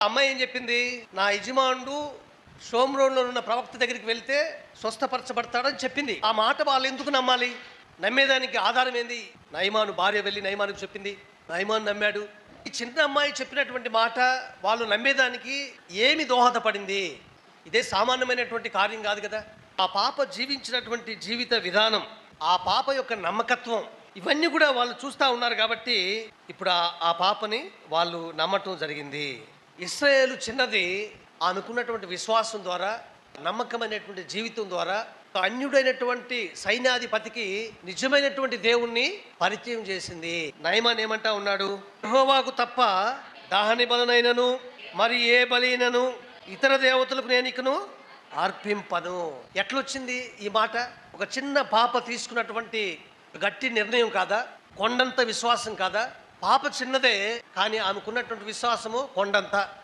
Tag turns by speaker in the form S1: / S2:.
S1: అమ్మాయి ఏం చెప్పింది? నా యజమానుడు షోమ్రోన్‌లో ఉన్న ప్రవక్త దగ్గరికి వెళ్తే స్వస్థపరచబడతాడని చెప్పింది. ఆ మాట వాళ్ళు ఎందుకు నమ్మాలి? నమ్మేదానికి ఆధారం ఏంది? నయమాను భార్య వెళ్ళి నయమానుకు చెప్పింది. నయమాను నమ్మాడు. ఈ చిన్న అమ్మాయి చెప్పినటువంటి మాట వాళ్ళు నమ్మేదానికి ఏమి దోహదపడింది? ఇదే సామాన్యమైనటువంటి కార్యం కాదు కదా. ఆ పాప జీవించినటువంటి జీవిత విధానం, ఆ పాప యొక్క నమ్మకత్వం, ఇవన్నీ కూడా వాళ్ళు చూస్తూ ఉన్నారు కాబట్టి ఇప్పుడు ఆ పాపని వాళ్ళు నమ్మటం జరిగింది. ఇశ్రాయేలు చిన్నది ఆమెకున్నటువంటి విశ్వాసం ద్వారా, నమ్మకమైనటువంటి జీవితం ద్వారా అన్యుడైనటువంటి సైన్యాధిపతికి నిజమైనటువంటి దేవుణ్ణి పరిచయం చేసింది. నయమాన్ ఏమంటా ఉన్నాడు? యెహోవాకు తప్ప దహన బలినైనను మరి ఏ బలినను ఇతర దేవతలకు నేను ఇకను అర్పింపను. ఎట్లొచ్చింది ఈ మాట? ఒక చిన్న పాప తీసుకున్నటువంటి గట్టి నిర్ణయం కాదా? కొండంత విశ్వాసం కాదా? పాప చిన్నదే, కానీ ఆమెకున్నటువంటి విశ్వాసము కొండంత.